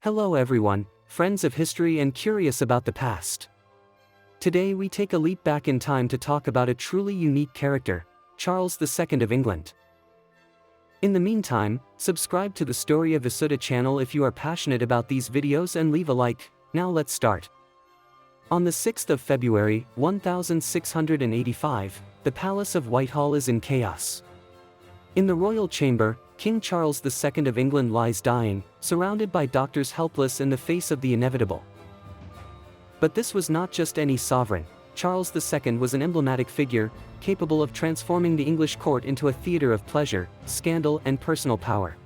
Hello everyone, friends of history and curious about the past. Today we take a leap back in time to talk about a truly unique character, Charles II of England. In the meantime, subscribe to the Story of Visuta channel if you are passionate about these videos and leave a like. Now let's start. On the 6th of February, 1685, the Palace of Whitehall is in chaos. In the royal chamber, King Charles II of England lies dying, surrounded by doctors helpless in the face of the inevitable. But this was not just any sovereign. Charles II was an emblematic figure, capable of transforming the English court into a theater of pleasure, scandal and personal power.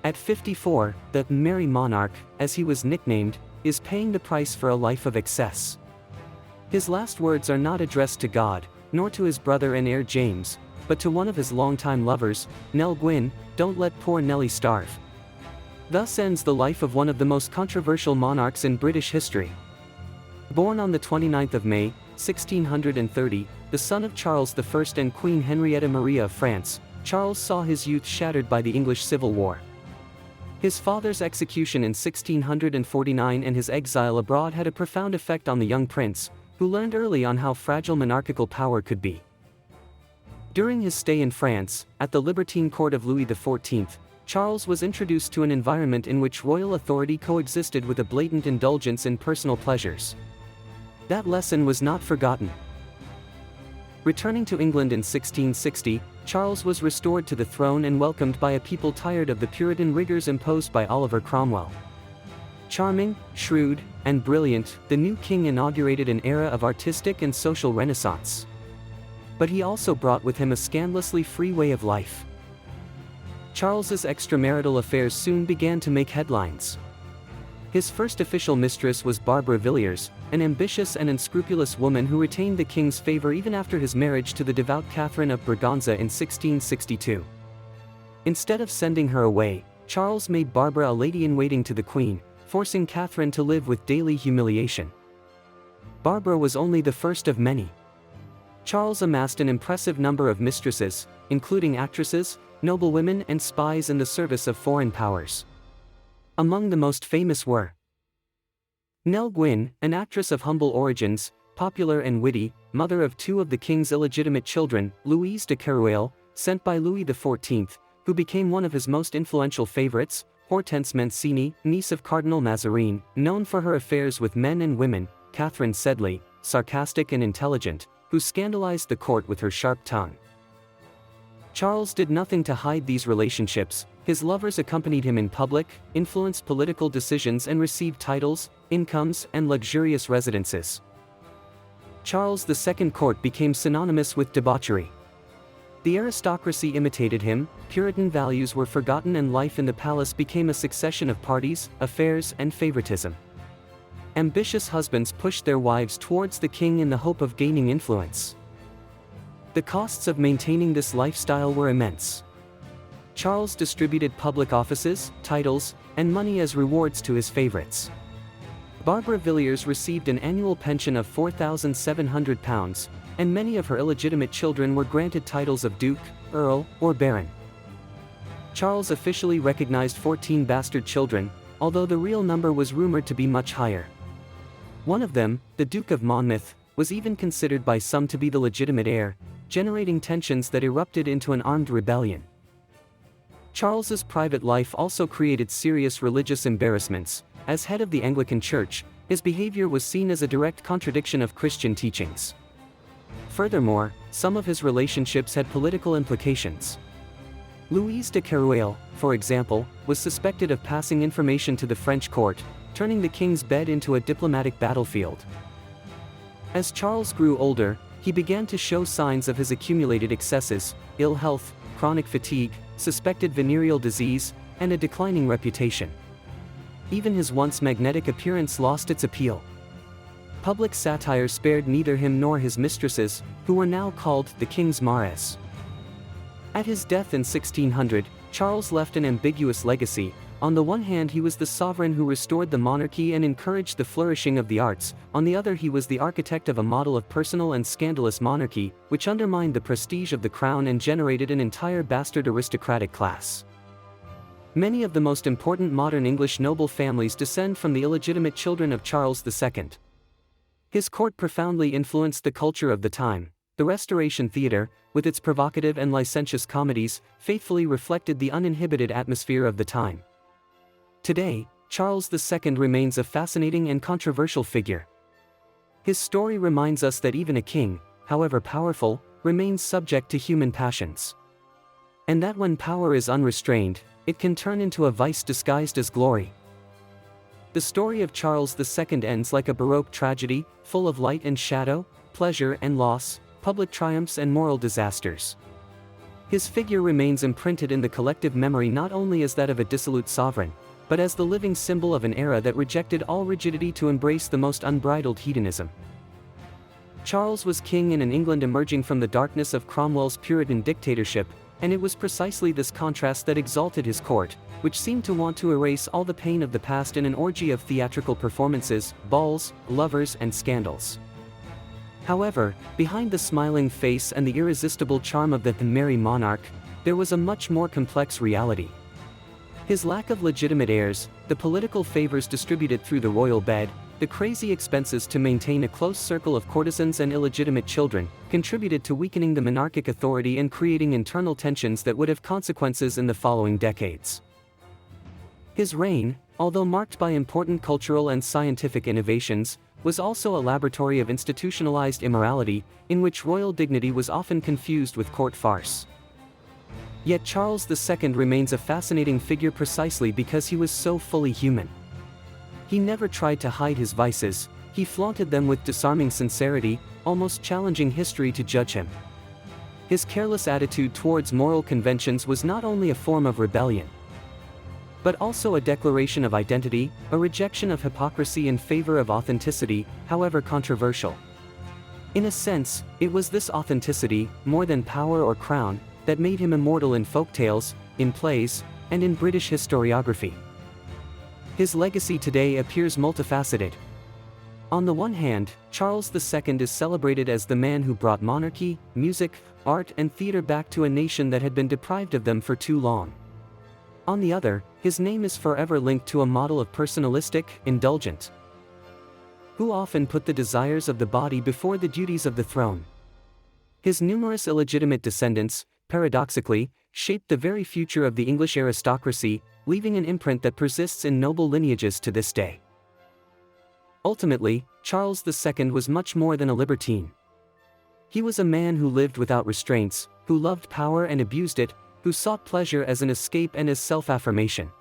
At 54, the Merry Monarch, as he was nicknamed, is paying the price for a life of excess. His last words are not addressed to God, nor to his brother and heir James, but to one of his longtime lovers, Nell Gwyn, "Don't let poor Nellie starve." Thus ends the life of one of the most controversial monarchs in British history. Born on the 29th of May, 1630, the son of Charles I and Queen Henrietta Maria of France, Charles saw his youth shattered by the English Civil War. His father's execution in 1649 and his exile abroad had a profound effect on the young prince, who learned early on how fragile monarchical power could be. During his stay in France, at the libertine court of Louis XIV, Charles was introduced to an environment in which royal authority coexisted with a blatant indulgence in personal pleasures. That lesson was not forgotten. Returning to England in 1660, Charles was restored to the throne and welcomed by a people tired of the Puritan rigors imposed by Oliver Cromwell. Charming, shrewd, and brilliant, the new king inaugurated an era of artistic and social renaissance. But he also brought with him a scandalously free way of life. Charles's extramarital affairs soon began to make headlines. His first official mistress was Barbara Villiers, an ambitious and unscrupulous woman who retained the king's favor even after his marriage to the devout Catherine of Braganza in 1662. Instead of sending her away, Charles made Barbara a lady-in-waiting to the queen, forcing Catherine to live with daily humiliation. Barbara was only the first of many. Charles amassed an impressive number of mistresses, including actresses, noblewomen and spies in the service of foreign powers. Among the most famous were Nell Gwyn, an actress of humble origins, popular and witty, mother of two of the king's illegitimate children, Louise de Keroualle, sent by Louis XIV, who became one of his most influential favorites, Hortense Mancini, niece of Cardinal Mazarin, known for her affairs with men and women, Catherine Sedley, sarcastic and intelligent, who scandalized the court with her sharp tongue. Charles did nothing to hide these relationships. His lovers accompanied him in public, influenced political decisions and received titles, incomes, and luxurious residences. Charles II court became synonymous with debauchery. The aristocracy imitated him, Puritan values were forgotten and life in the palace became a succession of parties, affairs, and favoritism. Ambitious husbands pushed their wives towards the king in the hope of gaining influence. The costs of maintaining this lifestyle were immense. Charles distributed public offices, titles, and money as rewards to his favorites. Barbara Villiers received an annual pension of £4,700, and many of her illegitimate children were granted titles of Duke, Earl, or Baron. Charles officially recognized 14 bastard children, although the real number was rumored to be much higher. One of them, the Duke of Monmouth, was even considered by some to be the legitimate heir, generating tensions that erupted into an armed rebellion. Charles's private life also created serious religious embarrassments. As head of the Anglican Church, his behavior was seen as a direct contradiction of Christian teachings. Furthermore, some of his relationships had political implications. Louise de Keroualle, for example, was suspected of passing information to the French court, turning the king's bed into a diplomatic battlefield. As Charles grew older, he began to show signs of his accumulated excesses, ill health, chronic fatigue, suspected venereal disease, and a declining reputation. Even his once magnetic appearance lost its appeal. Public satire spared neither him nor his mistresses, who were now called the king's mares. At his death in 1600, Charles left an ambiguous legacy. On the one hand, he was the sovereign who restored the monarchy and encouraged the flourishing of the arts. On the other, he was the architect of a model of personal and scandalous monarchy, which undermined the prestige of the crown and generated an entire bastard aristocratic class. Many of the most important modern English noble families descend from the illegitimate children of Charles II. His court profoundly influenced the culture of the time. The Restoration Theatre, with its provocative and licentious comedies, faithfully reflected the uninhibited atmosphere of the time. Today, Charles II remains a fascinating and controversial figure. His story reminds us that even a king, however powerful, remains subject to human passions. And that when power is unrestrained, it can turn into a vice disguised as glory. The story of Charles II ends like a Baroque tragedy, full of light and shadow, pleasure and loss, public triumphs and moral disasters. His figure remains imprinted in the collective memory not only as that of a dissolute sovereign, but as the living symbol of an era that rejected all rigidity to embrace the most unbridled hedonism. Charles was king in an England emerging from the darkness of Cromwell's Puritan dictatorship, and it was precisely this contrast that exalted his court, which seemed to want to erase all the pain of the past in an orgy of theatrical performances, balls, lovers and scandals. However, behind the smiling face and the irresistible charm of the merry monarch, there was a much more complex reality. His lack of legitimate heirs, the political favors distributed through the royal bed, the crazy expenses to maintain a close circle of courtesans and illegitimate children, contributed to weakening the monarchic authority and creating internal tensions that would have consequences in the following decades. His reign, although marked by important cultural and scientific innovations, was also a laboratory of institutionalized immorality, in which royal dignity was often confused with court farce. Yet Charles II remains a fascinating figure precisely because he was so fully human. He never tried to hide his vices, he flaunted them with disarming sincerity, almost challenging history to judge him. His careless attitude towards moral conventions was not only a form of rebellion, but also a declaration of identity, a rejection of hypocrisy in favor of authenticity, however controversial. In a sense, it was this authenticity, more than power or crown, that made him immortal in folktales, in plays, and in British historiography. His legacy today appears multifaceted. On the one hand, Charles II is celebrated as the man who brought monarchy, music, art and theater back to a nation that had been deprived of them for too long. On the other, his name is forever linked to a model of personalistic, indulgent, who often put the desires of the body before the duties of the throne. His numerous illegitimate descendants, paradoxically, shaped the very future of the English aristocracy, leaving an imprint that persists in noble lineages to this day. Ultimately, Charles II was much more than a libertine. He was a man who lived without restraints, who loved power and abused it, who sought pleasure as an escape and as self-affirmation.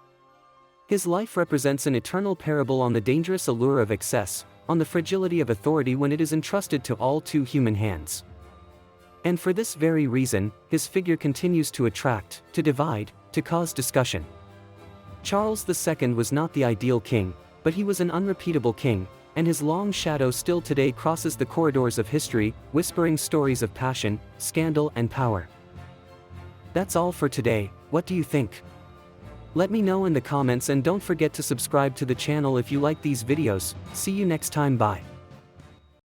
His life represents an eternal parable on the dangerous allure of excess, on the fragility of authority when it is entrusted to all too human hands. And for this very reason, his figure continues to attract, to divide, to cause discussion. Charles II was not the ideal king, but he was an unrepeatable king, and his long shadow still today crosses the corridors of history, whispering stories of passion, scandal and power. That's all for today. What do you think? Let me know in the comments and don't forget to subscribe to the channel if you like these videos. See you next time, bye.